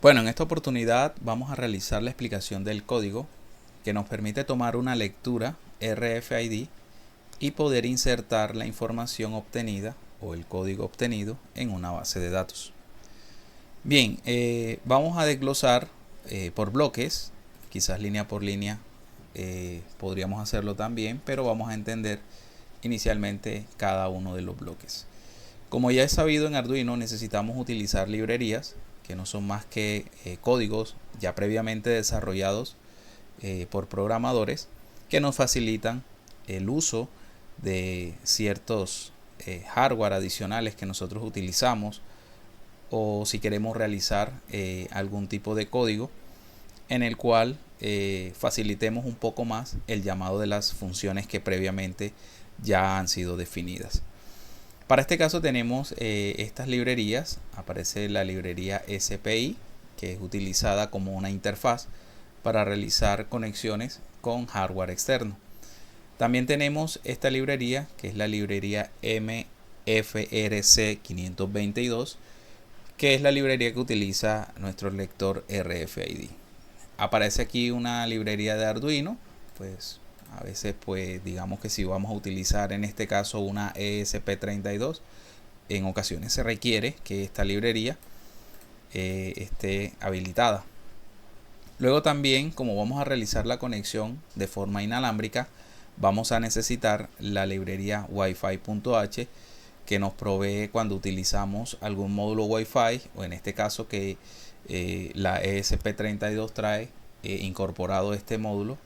Bueno, en esta oportunidad vamos a realizar la explicación del código que nos permite tomar una lectura RFID y poder insertar la información obtenida o el código obtenido en una base de datos. Bien, vamos a desglosar por bloques, quizás línea por línea podríamos hacerlo también, pero vamos a entender inicialmente cada uno de los bloques. Como ya es sabido, en Arduino necesitamos utilizar librerías que no son más que códigos ya previamente desarrollados por programadores que nos facilitan el uso de ciertos hardware adicionales que nosotros utilizamos, o si queremos realizar algún tipo de código en el cual facilitemos un poco más el llamado de las funciones que previamente ya han sido definidas. Para este caso tenemos estas librerías. Aparece la librería SPI, que es utilizada como una interfaz para realizar conexiones con hardware externo. También tenemos esta librería, que es la librería MFRC 522, que es la librería que utiliza nuestro lector RFID. Aparece aquí una librería de Arduino, pues a veces digamos que si vamos a utilizar en este caso una ESP32, en ocasiones se requiere que esta librería esté habilitada. Luego también, como vamos a realizar la conexión de forma inalámbrica, vamos a necesitar la librería Wi-Fi.h, que nos provee cuando utilizamos algún módulo Wi-Fi, o en este caso que la ESP32 trae incorporado este módulo.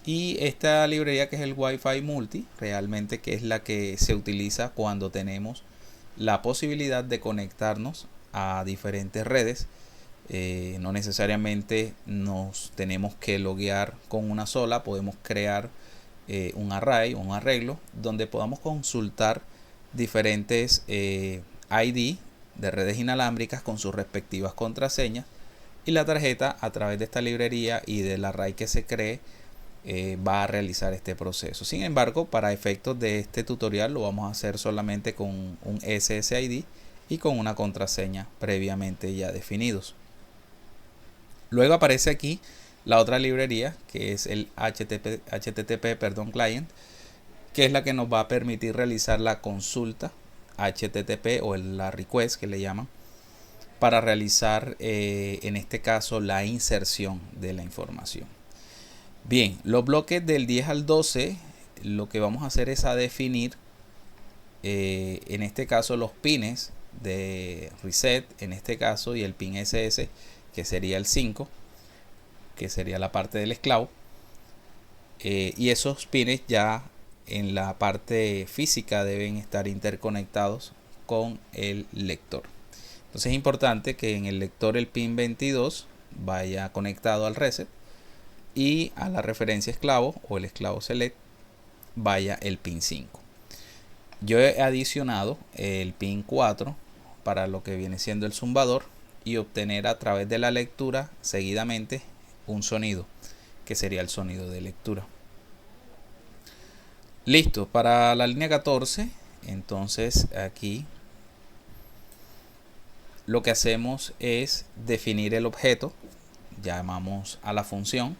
Y esta librería, que es el Wi-Fi Multi, realmente que es la que se utiliza cuando tenemos la posibilidad de conectarnos a diferentes redes. No necesariamente nos tenemos que loguear con una sola, podemos crear un array o un arreglo donde podamos consultar diferentes ID de redes inalámbricas con sus respectivas contraseñas, y la tarjeta, a través de esta librería y del array que se cree, va a realizar este proceso. Sin embargo, para efectos de este tutorial lo vamos a hacer solamente con un SSID y con una contraseña previamente ya definidos. Luego aparece aquí la otra librería, que es el HTTP client, que es la que nos va a permitir realizar la consulta HTTP o la request que le llaman, para realizar en este caso la inserción de la información. Bien, los bloques del 10 al 12 lo que vamos a hacer es a definir en este caso los pines de reset, en este caso, y el pin SS, que sería el 5, que sería la parte del esclavo, y esos pines ya en la parte física deben estar interconectados con el lector. Entonces es importante que en el lector el pin 22 vaya conectado al reset, y a la referencia esclavo o el esclavo select vaya el pin 5. Yo he adicionado el pin 4 para lo que viene siendo el zumbador, y obtener a través de la lectura seguidamente un sonido, que sería el sonido de lectura. Listo, para la línea 14, entonces aquí lo que hacemos es definir el objeto. Llamamos a la función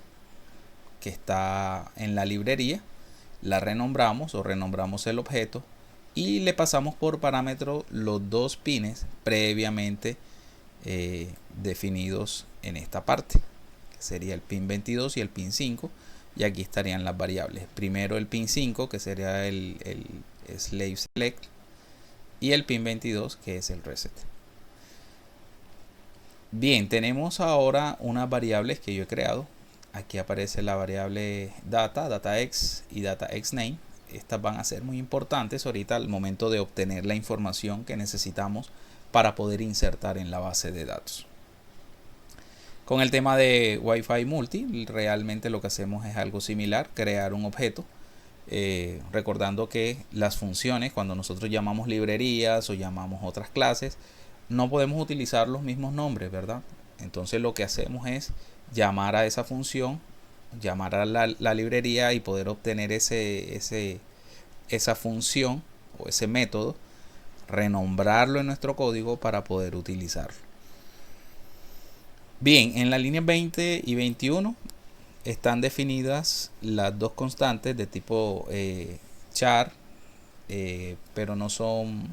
que está en la librería, la renombramos o renombramos el objeto y le pasamos por parámetro los dos pines previamente definidos en esta parte, que sería el pin 22 y el pin 5, y aquí estarían las variables. Primero el pin 5, que sería el slave select, y el pin 22, que es el reset. Bien, tenemos ahora unas variables que yo he creado. Aquí aparece la variable datax y dataxname. Estas van a ser muy importantes ahorita al momento de obtener la información que necesitamos para poder insertar en la base de datos. Con el tema de Wi-Fi Multi, realmente lo que hacemos es algo similar, crear un objeto, recordando que las funciones, cuando nosotros llamamos librerías o llamamos otras clases, no podemos utilizar los mismos nombres, ¿verdad? Entonces lo que hacemos es llamar a esa función, llamar a la librería y poder obtener esa función o ese método, renombrarlo en nuestro código para poder utilizarlo. Bien, en la línea 20 y 21 están definidas las dos constantes de tipo char, pero no son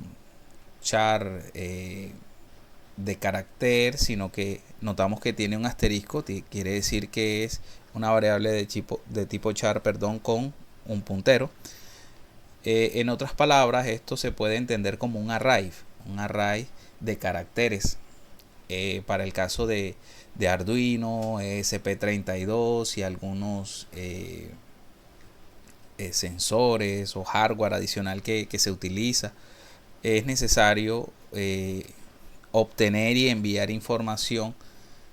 char de carácter, sino que notamos que tiene un asterisco, quiere decir que es una variable de tipo char, perdón, con un puntero. En otras palabras, esto se puede entender como un array de caracteres. Para el caso de Arduino, ESP32 y algunos sensores o hardware adicional que se utiliza, es necesario obtener y enviar información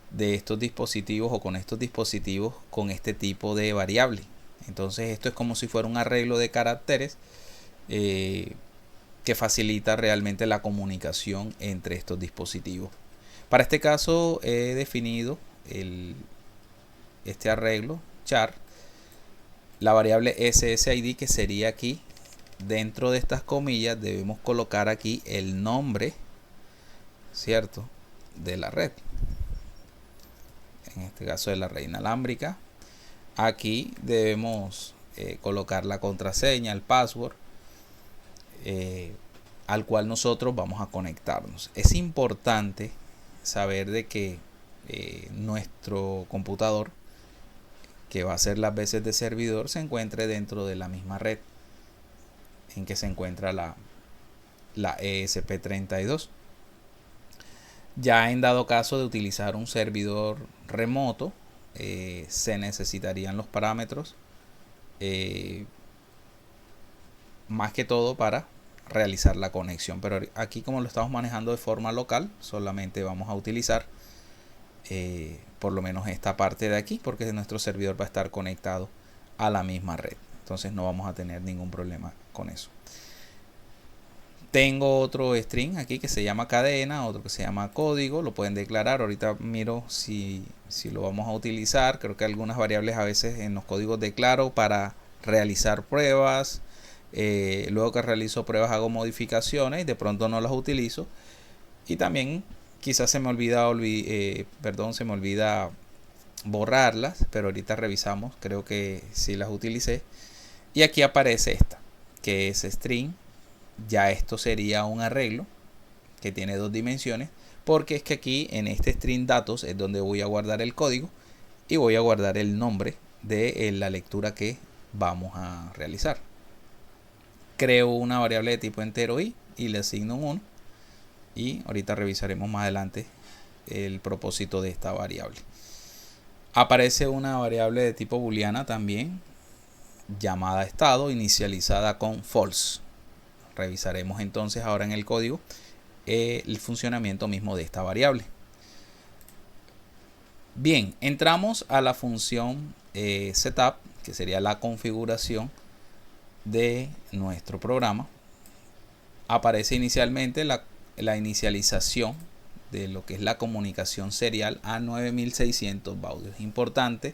de estos dispositivos o con estos dispositivos con este tipo de variable. Entonces esto es como si fuera un arreglo de caracteres que facilita realmente la comunicación entre estos dispositivos. Para este caso he definido este arreglo char, la variable SSID, que sería aquí dentro de estas comillas debemos colocar aquí el nombre, cierto, de la red, en este caso de la red inalámbrica. Aquí debemos colocar la contraseña, el password al cual nosotros vamos a conectarnos. Es importante saber de que nuestro computador, que va a ser las veces de servidor, se encuentre dentro de la misma red en que se encuentra la ESP32. Ya en dado caso de utilizar un servidor remoto, se necesitarían los parámetros más que todo para realizar la conexión, pero aquí, como lo estamos manejando de forma local, solamente vamos a utilizar por lo menos esta parte de aquí, porque nuestro servidor va a estar conectado a la misma red, entonces no vamos a tener ningún problema con eso. Tengo otro string aquí que se llama cadena, otro que se llama código, lo pueden declarar. Ahorita miro si lo vamos a utilizar. Creo que algunas variables a veces en los códigos declaro para realizar pruebas. Luego que realizo pruebas hago modificaciones y de pronto no las utilizo. Y también quizás se me olvida borrarlas, pero ahorita revisamos. Creo que sí las utilicé. Y aquí aparece esta, que es string. Ya esto sería un arreglo que tiene dos dimensiones, porque es que aquí en este string datos es donde voy a guardar el código y voy a guardar el nombre de la lectura que vamos a realizar. Creo una variable de tipo entero y le asigno un 1, y ahorita revisaremos más adelante el propósito de esta variable. Aparece una variable de tipo booleana también llamada estado, inicializada con false. Revisaremos entonces ahora en el código el funcionamiento mismo de esta variable. Bien, entramos a la función setup, que sería la configuración de nuestro programa. Aparece inicialmente la inicialización de lo que es la comunicación serial a 9600 baudios. Es importante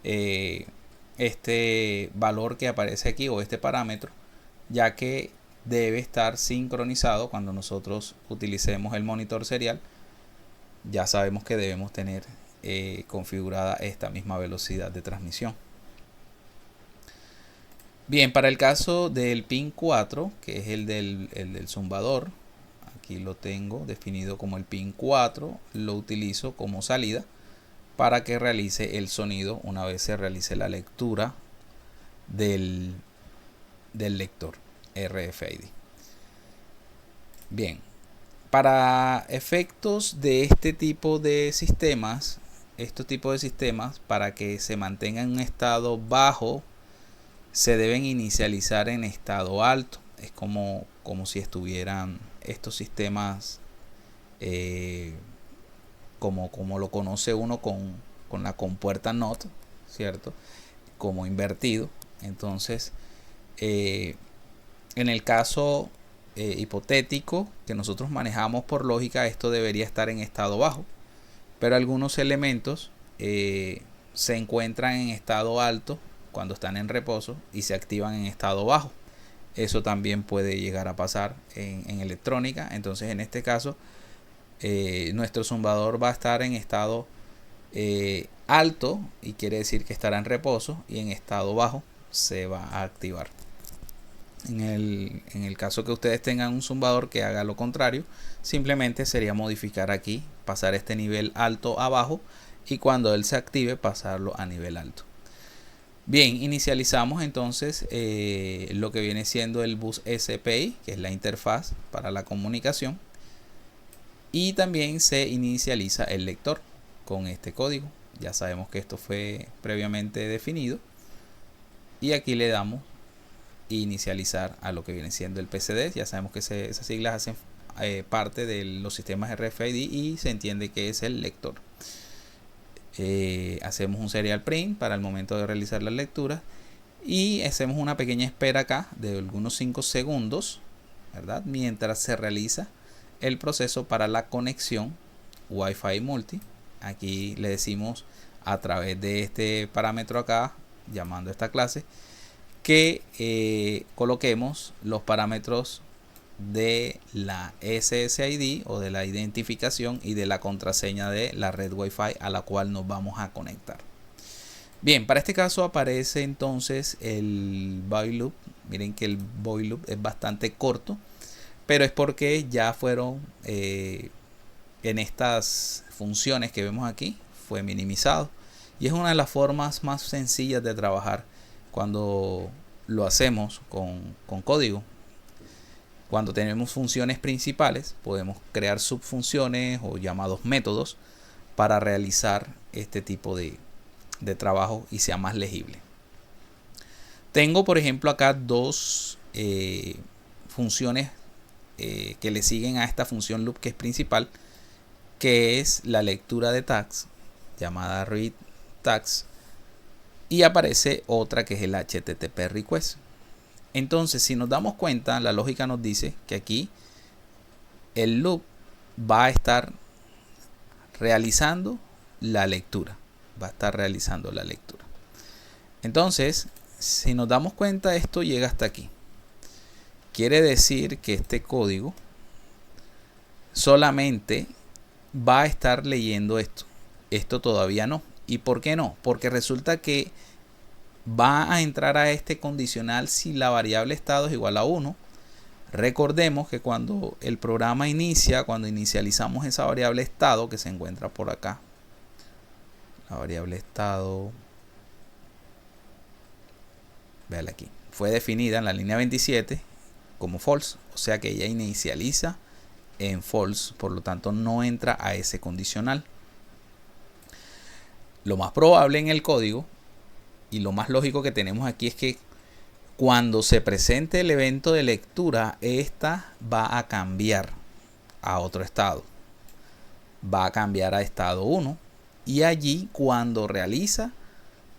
este valor que aparece aquí, o este parámetro, ya que debe estar sincronizado cuando nosotros utilicemos el monitor serial. Ya sabemos que debemos tener configurada esta misma velocidad de transmisión. Bien, para el caso del pin 4, que es el del zumbador, aquí lo tengo definido como el pin 4, lo utilizo como salida para que realice el sonido una vez se realice la lectura del lector RFID. Bien, para efectos de este tipo de sistemas, para que se mantengan en un estado bajo, se deben inicializar en estado alto. Es como si estuvieran estos sistemas como lo conoce uno con la compuerta NOT, ¿cierto? Como invertido. Entonces, en el caso hipotético que nosotros manejamos por lógica, esto debería estar en estado bajo, pero algunos elementos se encuentran en estado alto cuando están en reposo y se activan en estado bajo. Eso también puede llegar a pasar en electrónica. Entonces, en este caso, nuestro zumbador va a estar en estado alto y quiere decir que estará en reposo, y en estado bajo se va a activar. En el caso que ustedes tengan un zumbador que haga lo contrario, simplemente sería modificar aquí, pasar este nivel alto a bajo, y cuando él se active pasarlo a nivel alto. Bien, inicializamos entonces lo que viene siendo el bus SPI, que es la interfaz para la comunicación, y también se inicializa el lector con este código. Ya sabemos que esto fue previamente definido, y aquí le damos inicializar a lo que viene siendo el PCD. Ya sabemos que esas siglas hacen parte de los sistemas RFID y se entiende que es el lector. Hacemos un serial print para el momento de realizar la lectura y hacemos una pequeña espera acá de algunos 5 segundos, ¿verdad? Mientras se realiza el proceso para la conexión Wi-Fi multi. Aquí le decimos a través de este parámetro acá, llamando a esta clase, que coloquemos los parámetros de la SSID o de la identificación y de la contraseña de la red Wi-Fi a la cual nos vamos a conectar. Bien, para este caso aparece entonces el void loop. Miren que el void loop es bastante corto, pero es porque ya fueron en estas funciones que vemos aquí, fue minimizado, y es una de las formas más sencillas de trabajar cuando lo hacemos con código. Cuando tenemos funciones principales, podemos crear subfunciones o llamados métodos para realizar este tipo de trabajo y sea más legible. Tengo, por ejemplo, acá dos funciones que le siguen a esta función loop que es principal, que es la lectura de tags, llamada read tags, y aparece otra que es el HTTP request. Entonces, si nos damos cuenta, la lógica nos dice que aquí el loop va a estar realizando la lectura. Entonces, si nos damos cuenta, esto llega hasta aquí. Quiere decir que este código solamente va a estar leyendo esto. Esto todavía no. ¿Y por qué no? Porque resulta que va a entrar a este condicional si la variable estado es igual a 1. Recordemos que cuando el programa inicia, cuando inicializamos esa variable estado que se encuentra por acá, la variable estado, véala aquí, fue definida en la línea 27 como false, o sea que ella inicializa en false, por lo tanto no entra a ese condicional. Lo más probable en el código y lo más lógico que tenemos aquí es que cuando se presente el evento de lectura, esta va a cambiar a otro estado. Va a cambiar a estado 1. Y allí, cuando realiza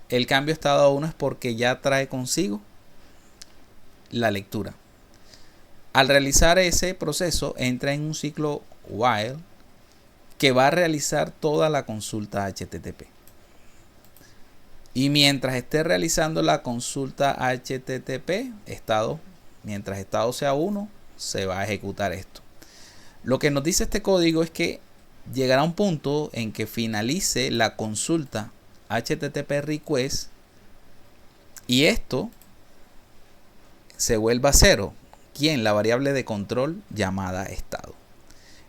el cambio de estado a 1, es porque ya trae consigo la lectura. Al realizar ese proceso, entra en un ciclo while que va a realizar toda la consulta HTTP. Y mientras esté realizando la consulta HTTP, mientras estado sea 1, se va a ejecutar esto. Lo que nos dice este código es que llegará un punto en que finalice la consulta HTTP request y esto se vuelva 0. ¿Quién? La variable de control llamada estado.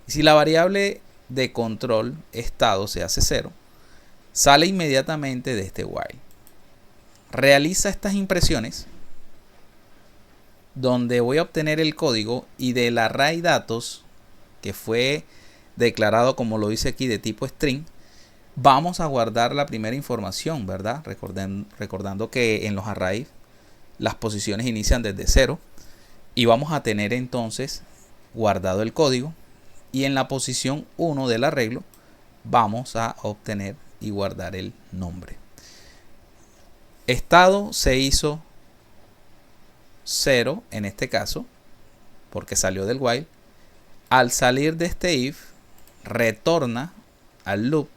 Y si la variable de control estado se hace 0, sale inmediatamente de este while. Realiza estas impresiones donde voy a obtener el código y del array datos que fue declarado, como lo dice aquí, de tipo string, vamos a guardar la primera información, ¿verdad? Recordando que en los arrays las posiciones inician desde 0 y vamos a tener entonces guardado el código y en la posición 1 del arreglo vamos a obtener y guardar el nombre. Estado se hizo 0 en este caso porque salió del while. Al salir de este if, retorna al loop,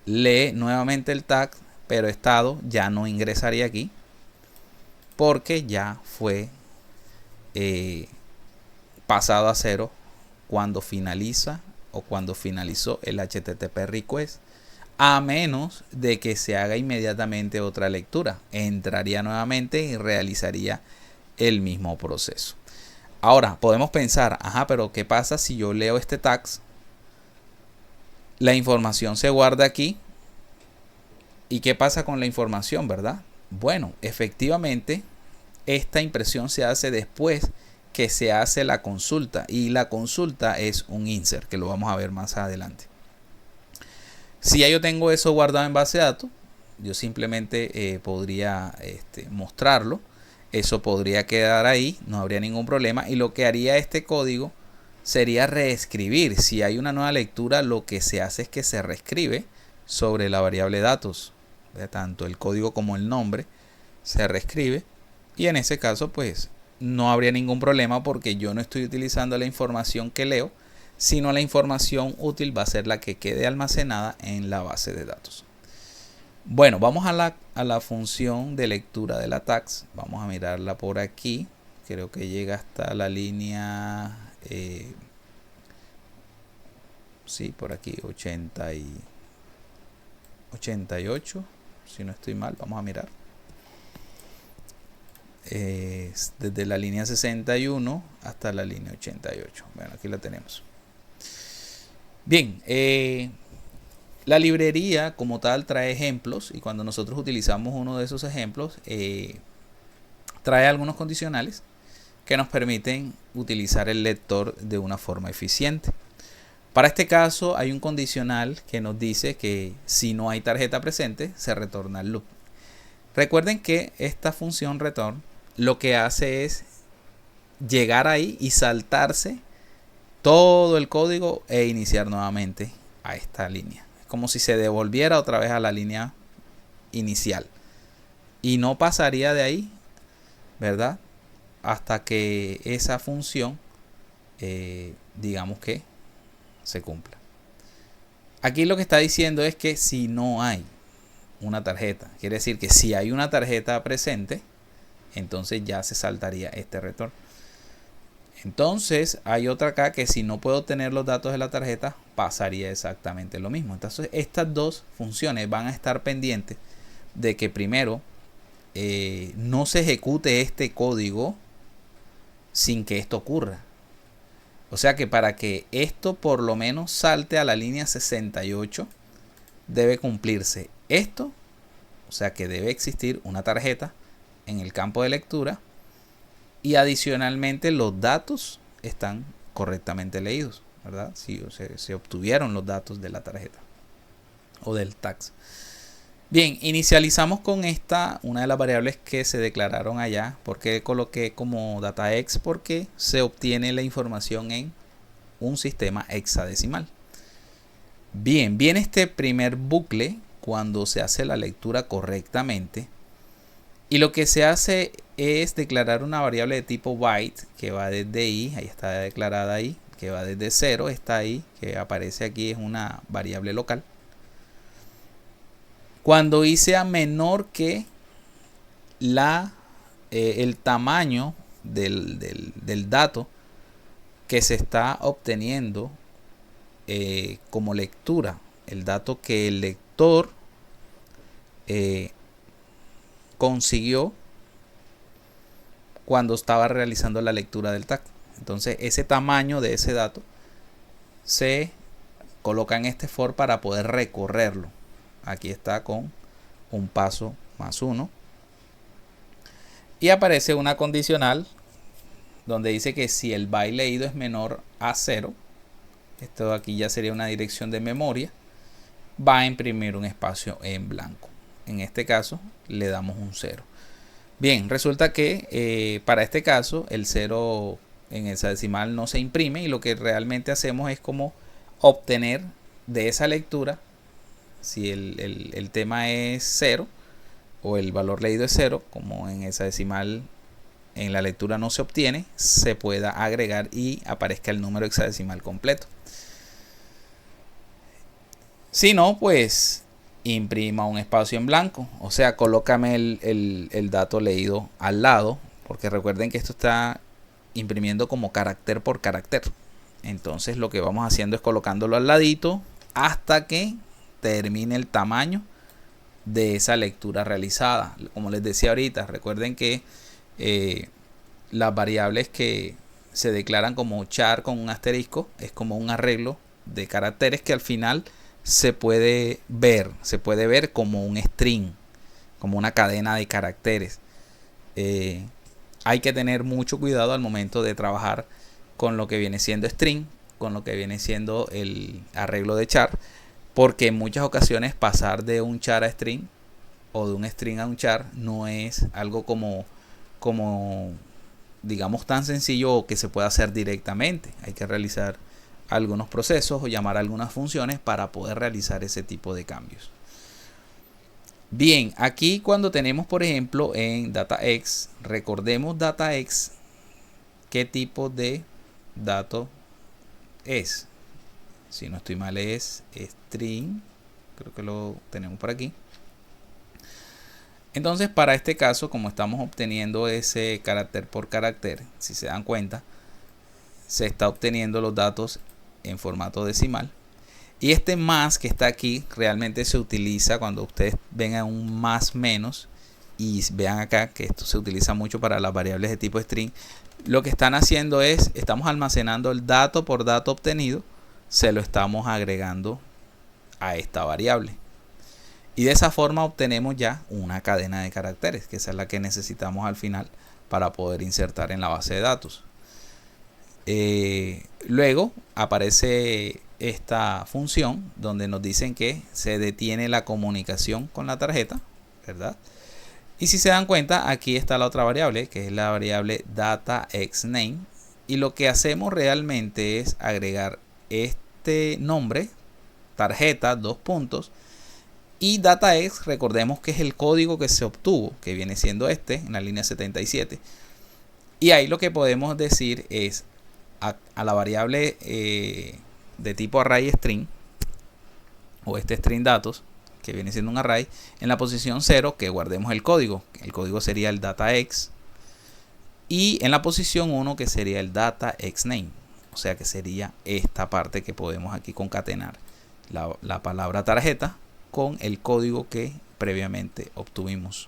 lee nuevamente el tag, pero estado ya no ingresaría aquí porque ya fue pasado a 0 cuando finaliza o cuando finalizó el HTTP request a menos de que se haga inmediatamente otra lectura. Entraría nuevamente y realizaría el mismo proceso. Ahora, podemos pensar, pero ¿qué pasa si yo leo este tags? La información se guarda aquí. ¿Y qué pasa con la información, verdad? Bueno, efectivamente, esta impresión se hace después que se hace la consulta. Y la consulta es un insert, que lo vamos a ver más adelante. Si ya yo tengo eso guardado en base de datos, yo simplemente podría mostrarlo. Eso podría quedar ahí, no habría ningún problema. Y lo que haría este código sería reescribir. Si hay una nueva lectura, lo que se hace es que se reescribe sobre la variable datos. Tanto el código como el nombre se reescribe. Y en ese caso, pues no habría ningún problema porque yo no estoy utilizando la información que leo, sino la información útil va a ser la que quede almacenada en la base de datos. Bueno, vamos a la función de lectura de la tags. Vamos a mirarla por aquí. Creo que llega hasta la línea, sí, por aquí, 88, si no estoy mal, vamos a mirar. Desde la línea 61 hasta la línea 88. Bueno, aquí la tenemos. Bien, la librería como tal trae ejemplos y cuando nosotros utilizamos uno de esos ejemplos, trae algunos condicionales que nos permiten utilizar el lector de una forma eficiente. Para este caso hay un condicional que nos dice que si no hay tarjeta presente, se retorna el loop. Recuerden que esta función return lo que hace es llegar ahí y saltarse todo el código e iniciar nuevamente a esta línea. Es como si se devolviera otra vez a la línea inicial. Y no pasaría de ahí, ¿verdad? Hasta que esa función, digamos que se cumpla. Aquí lo que está diciendo es que si no hay una tarjeta, quiere decir que si hay una tarjeta presente, entonces ya se saltaría este retorno. Entonces hay otra acá que si no puedo obtener los datos de la tarjeta, pasaría exactamente lo mismo. Entonces estas dos funciones van a estar pendientes de que primero no se ejecute este código sin que esto ocurra. O sea que para que esto por lo menos salte a la línea 68 debe cumplirse esto. O sea que debe existir una tarjeta en el campo de lectura y adicionalmente los datos están correctamente leídos, ¿verdad? Sí, o sea, se obtuvieron los datos de la tarjeta o del tags. Bien, inicializamos con esta, una de las variables que se declararon allá. ¿Por qué coloqué como dataex? Porque se obtiene la información en un sistema hexadecimal. Bien, viene este primer bucle cuando se hace la lectura correctamente. Y lo que se hace es declarar una variable de tipo byte que va desde ahí está declarada ahí, que va desde 0, está ahí, que aparece aquí, es una variable local. Cuando i sea menor que el tamaño del dato que se está obteniendo como lectura, el dato que el lector consiguió cuando estaba realizando la lectura del tag. Entonces ese tamaño de ese dato se coloca en este for para poder recorrerlo. Aquí está con un paso más 1 y aparece una condicional donde dice que si el byte leído es menor a 0, esto aquí ya sería una dirección de memoria, va a imprimir un espacio en blanco. En este caso le damos un 0. Bien, resulta que para este caso el 0 en hexadecimal no se imprime y lo que realmente hacemos es como obtener de esa lectura, si el tema es 0 o el valor leído es 0, como en hexadecimal en la lectura no se obtiene, se pueda agregar y aparezca el número hexadecimal completo. Si no, pues imprima un espacio en blanco, o sea, colócame el dato leído al lado, porque recuerden que esto está imprimiendo como carácter por carácter. Entonces lo que vamos haciendo es colocándolo al ladito hasta que determine el tamaño de esa lectura realizada. Como les decía ahorita, recuerden que las variables que se declaran como char con un asterisco es como un arreglo de caracteres que al final se puede ver como un string, como una cadena de caracteres. Hay que tener mucho cuidado al momento de trabajar con lo que viene siendo string, con lo que viene siendo el arreglo de char, porque en muchas ocasiones pasar de un char a string o de un string a un char no es algo como digamos tan sencillo o que se pueda hacer directamente. Hay que realizar algunos procesos o llamar algunas funciones para poder realizar ese tipo de cambios. Bien, aquí cuando tenemos por ejemplo en DataX, recordemos DataX qué tipo de dato es. Si no estoy mal es string, creo que lo tenemos por aquí. Entonces para este caso, como estamos obteniendo ese carácter por carácter, si se dan cuenta, se está obteniendo los datos en formato decimal. Y este más que está aquí realmente se utiliza cuando ustedes ven un más menos, y vean acá que esto se utiliza mucho para las variables de tipo string. Lo que están haciendo es, estamos almacenando el dato por dato obtenido, se lo estamos agregando a esta variable. Y de esa forma obtenemos ya una cadena de caracteres, que esa es la que necesitamos al final para poder insertar en la base de datos. Luego aparece esta función donde nos dicen que se detiene la comunicación con la tarjeta, ¿verdad? Y si se dan cuenta, aquí está la otra variable, que es la variable dataXName. Y lo que hacemos realmente es agregar este nombre, tarjeta, dos puntos, y datax, recordemos que es el código que se obtuvo, que viene siendo este, en la línea 77. Y ahí lo que podemos decir es a la variable de tipo array string, o este string datos, que viene siendo un array, en la posición 0 que guardemos el código. El código sería el datax. Y en la posición 1 que sería el dataxName. O sea que sería esta parte que podemos aquí concatenar. La palabra tarjeta con el código que previamente obtuvimos.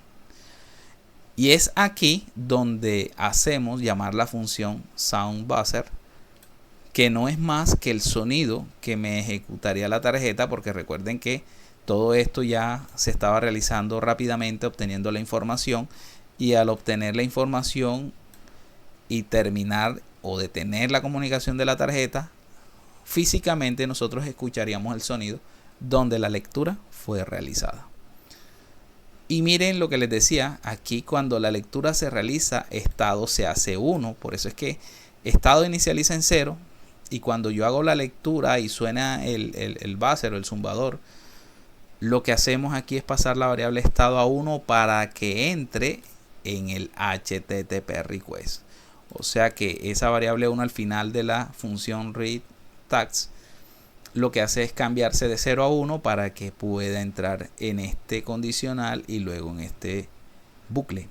Y es aquí donde hacemos llamar la función soundBuzzer, que no es más que el sonido que me ejecutaría la tarjeta, porque recuerden que todo esto ya se estaba realizando rápidamente obteniendo la información, y al obtener la información y terminar o detener la comunicación de la tarjeta, físicamente nosotros escucharíamos el sonido donde la lectura fue realizada. Y miren lo que les decía, aquí cuando la lectura se realiza, estado se hace 1, por eso es que estado inicializa en 0, y cuando yo hago la lectura y suena el buzzer o el zumbador, lo que hacemos aquí es pasar la variable estado a 1 para que entre en el HTTP request. O sea que esa variable 1 al final de la función read tags lo que hace es cambiarse de 0 a 1 para que pueda entrar en este condicional y luego en este bucle.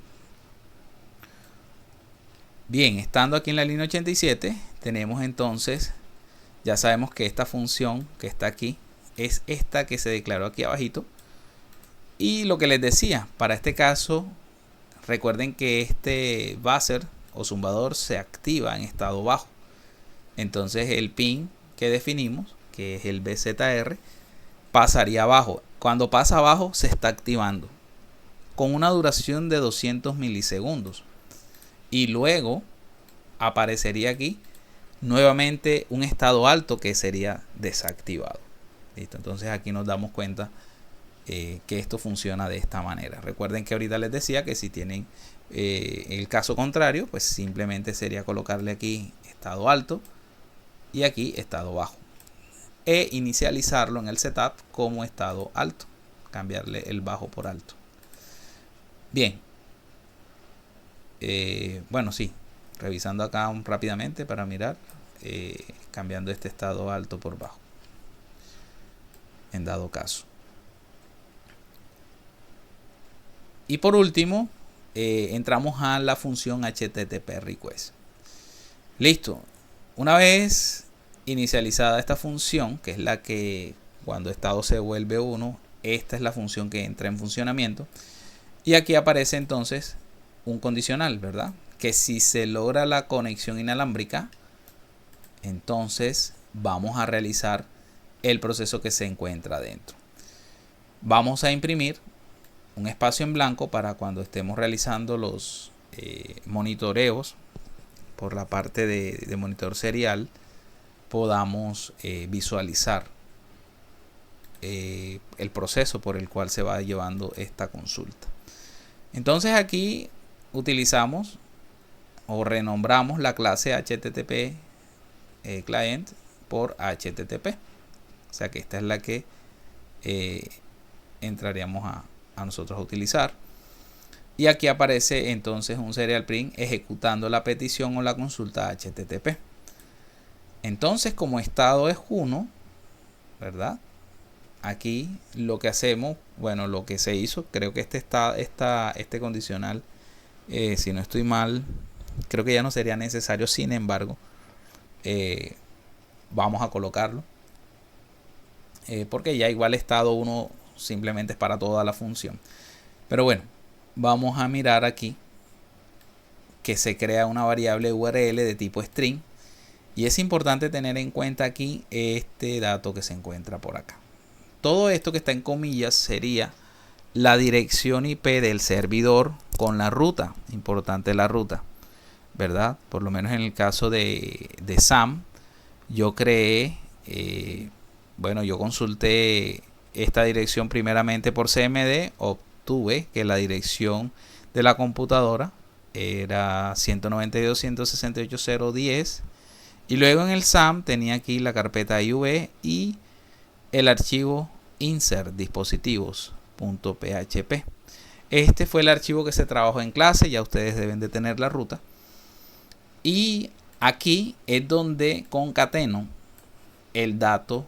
Bien, estando aquí en la línea 87, tenemos entonces, ya sabemos que esta función que está aquí es esta que se declaró aquí abajito. Y lo que les decía, para este caso, recuerden que este buzzer o zumbador se activa en estado bajo. Entonces el pin que definimos, que es el BZR, pasaría abajo. Cuando pasa abajo se está activando con una duración de 200 milisegundos. Y luego aparecería aquí nuevamente un estado alto que sería desactivado. ¿Listo? Entonces aquí nos damos cuenta que esto funciona de esta manera. Recuerden que ahorita les decía que si tienen el caso contrario, pues simplemente sería colocarle aquí estado alto y aquí estado bajo, e inicializarlo en el setup como estado alto, cambiarle el bajo por alto. Bien, bueno, sí, revisando acá rápidamente para mirar, cambiando este estado alto por bajo en dado caso. Y por último, entramos a la función HTTP request. Listo. Una vez inicializada esta función, que es la que cuando estado se vuelve 1, esta es la función que entra en funcionamiento. Y aquí aparece entonces un condicional, ¿verdad? Que si se logra la conexión inalámbrica, entonces vamos a realizar el proceso que se encuentra dentro. Vamos a imprimir un espacio en blanco para cuando estemos realizando los monitoreos por la parte de monitor serial, podamos visualizar el proceso por el cual se va llevando esta consulta. Entonces aquí utilizamos o renombramos la clase HTTP client por HTTP. O sea que esta es la que entraríamos a nosotros a utilizar. Y aquí aparece entonces un serial print ejecutando la petición o la consulta HTTP. Entonces, como estado es 1, ¿verdad? Aquí lo que hacemos, bueno, lo que se hizo, creo que este condicional, si no estoy mal, creo que ya no sería necesario. Sin embargo, vamos a colocarlo, porque ya igual estado 1 simplemente es para toda la función. Pero bueno, vamos a mirar aquí que se crea una variable URL de tipo string, y es importante tener en cuenta aquí este dato que se encuentra por acá. Todo esto que está en comillas sería la dirección IP del servidor con la ruta. Importante la ruta, ¿verdad? Por lo menos en el caso de SAM, yo creé, bueno, yo consulté esta dirección primeramente por CMD, obtuve que la dirección de la computadora era 192.168.0.10, y luego en el SAM tenía aquí la carpeta IV y el archivo insert dispositivos.php. Este fue el archivo que se trabajó en clase, ya ustedes deben de tener la ruta. Y aquí es donde concateno el dato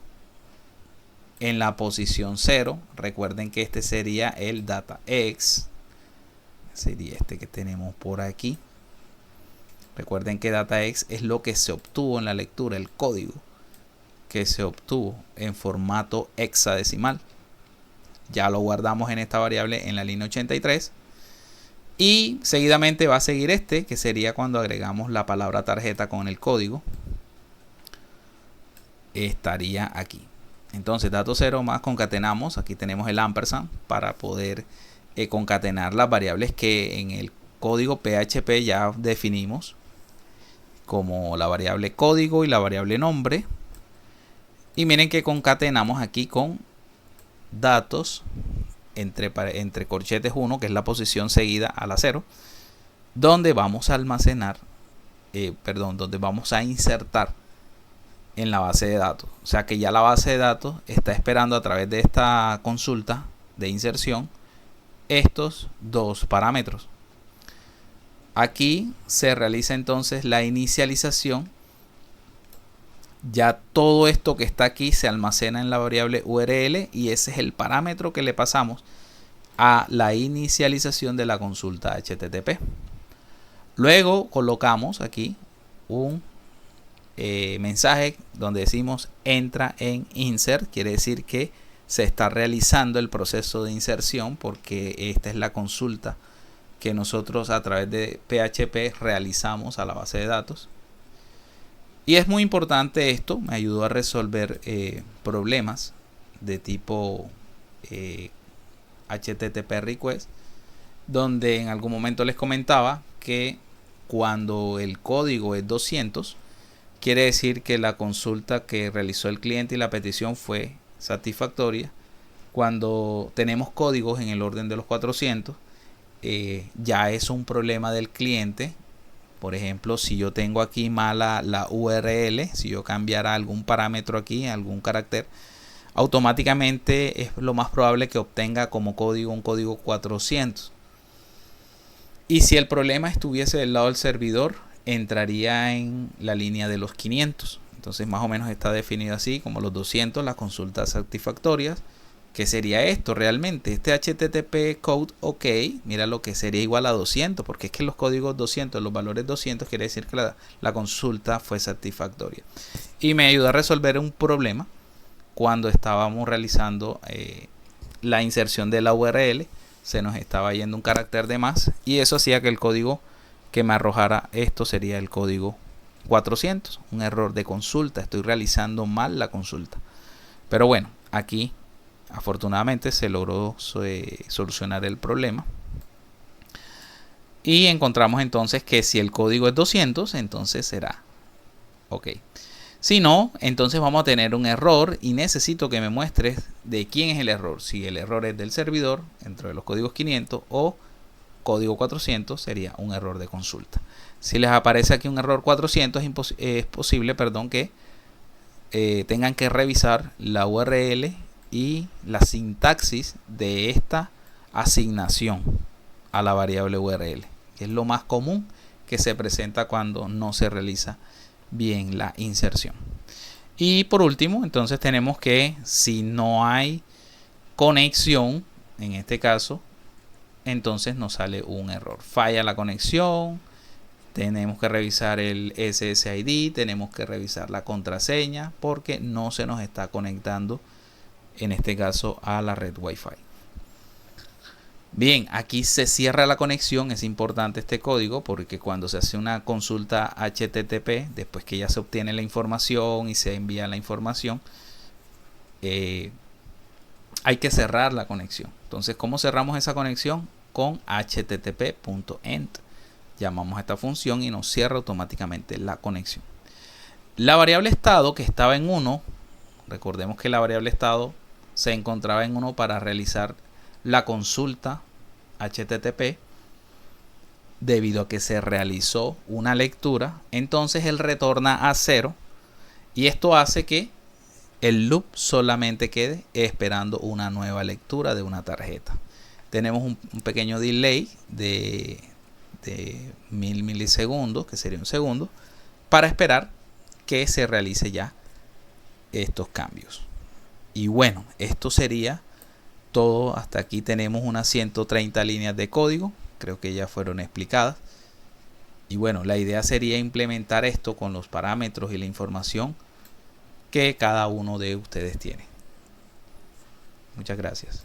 en la posición 0. Recuerden que este sería el datax, sería este que tenemos por aquí. Recuerden que datax es lo que se obtuvo en la lectura, el código que se obtuvo en formato hexadecimal. Ya lo guardamos en esta variable en la línea 83. Y seguidamente va a seguir este, que sería cuando agregamos la palabra tarjeta con el código. Estaría aquí. Entonces, dato 0 más concatenamos. Aquí tenemos el ampersand para poder concatenar las variables que en el código PHP ya definimos, como la variable código y la variable nombre. Y miren que concatenamos aquí con datos entre corchetes 1, que es la posición seguida a la 0, donde vamos a almacenar, donde vamos a insertar en la base de datos. O sea que ya la base de datos está esperando a través de esta consulta de inserción estos dos parámetros. Aquí se realiza entonces la inicialización. Ya todo esto que está aquí se almacena en la variable URL, y ese es el parámetro que le pasamos a la inicialización de la consulta HTTP. Luego colocamos aquí un mensaje donde decimos entra en insert. Quiere decir que se está realizando el proceso de inserción, porque esta es la consulta que nosotros a través de PHP realizamos a la base de datos. Y es muy importante esto, me ayudó a resolver problemas de tipo HTTP request, donde en algún momento les comentaba que cuando el código es 200, quiere decir que la consulta que realizó el cliente y la petición fue satisfactoria. Cuando tenemos códigos en el orden de los 400, ya es un problema del cliente. Por ejemplo, si yo tengo aquí mala la URL, si yo cambiara algún parámetro aquí, algún carácter, automáticamente es lo más probable que obtenga como código un código 400. Y si el problema estuviese del lado del servidor, entraría en la línea de los 500. Entonces más o menos está definido así, como los 200, las consultas satisfactorias. ¿Qué sería esto realmente? Este HTTP code OK, mira lo que sería igual a 200, porque es que los códigos 200, los valores 200, quiere decir que la consulta fue satisfactoria. Y me ayuda a resolver un problema cuando estábamos realizando la inserción de la URL, se nos estaba yendo un carácter de más y eso hacía que el código que me arrojara esto sería el código 400, un error de consulta. Estoy realizando mal la consulta, pero bueno, aquí afortunadamente se logró solucionar el problema y encontramos entonces que si el código es 200, entonces será ok. Si no, entonces vamos a tener un error y necesito que me muestres de quién es el error. Si el error es del servidor, dentro de los códigos 500 o código 400, sería un error de consulta. Si les aparece aquí un error 400, es posible, que tengan que revisar la URL y la sintaxis de esta asignación a la variable URL, que es lo más común que se presenta cuando no se realiza bien la inserción. Y por último, entonces tenemos que si no hay conexión, en este caso, entonces nos sale un error, falla la conexión, tenemos que revisar el SSID, tenemos que revisar la contraseña porque no se nos está conectando, en este caso, a la red Wi-Fi. Bien, aquí se cierra la conexión. Es importante este código porque cuando se hace una consulta HTTP, después que ya se obtiene la información y se envía la información, hay que cerrar la conexión. Entonces, ¿cómo cerramos esa conexión? Con http.end. Llamamos a esta función y nos cierra automáticamente la conexión. La variable estado, que estaba en 1, recordemos que la variable estado se encontraba en 1 para realizar la consulta HTTP. Debido a que se realizó una lectura, entonces él retorna a 0 y esto hace que el loop solamente quede esperando una nueva lectura de una tarjeta. Tenemos un pequeño delay de 1000 milisegundos, que sería un segundo, para esperar que se realice ya estos cambios. Y bueno, esto sería todo. Hasta aquí tenemos unas 130 líneas de código, creo que ya fueron explicadas. Y bueno, la idea sería implementar esto con los parámetros y la información que cada uno de ustedes tiene. Muchas gracias.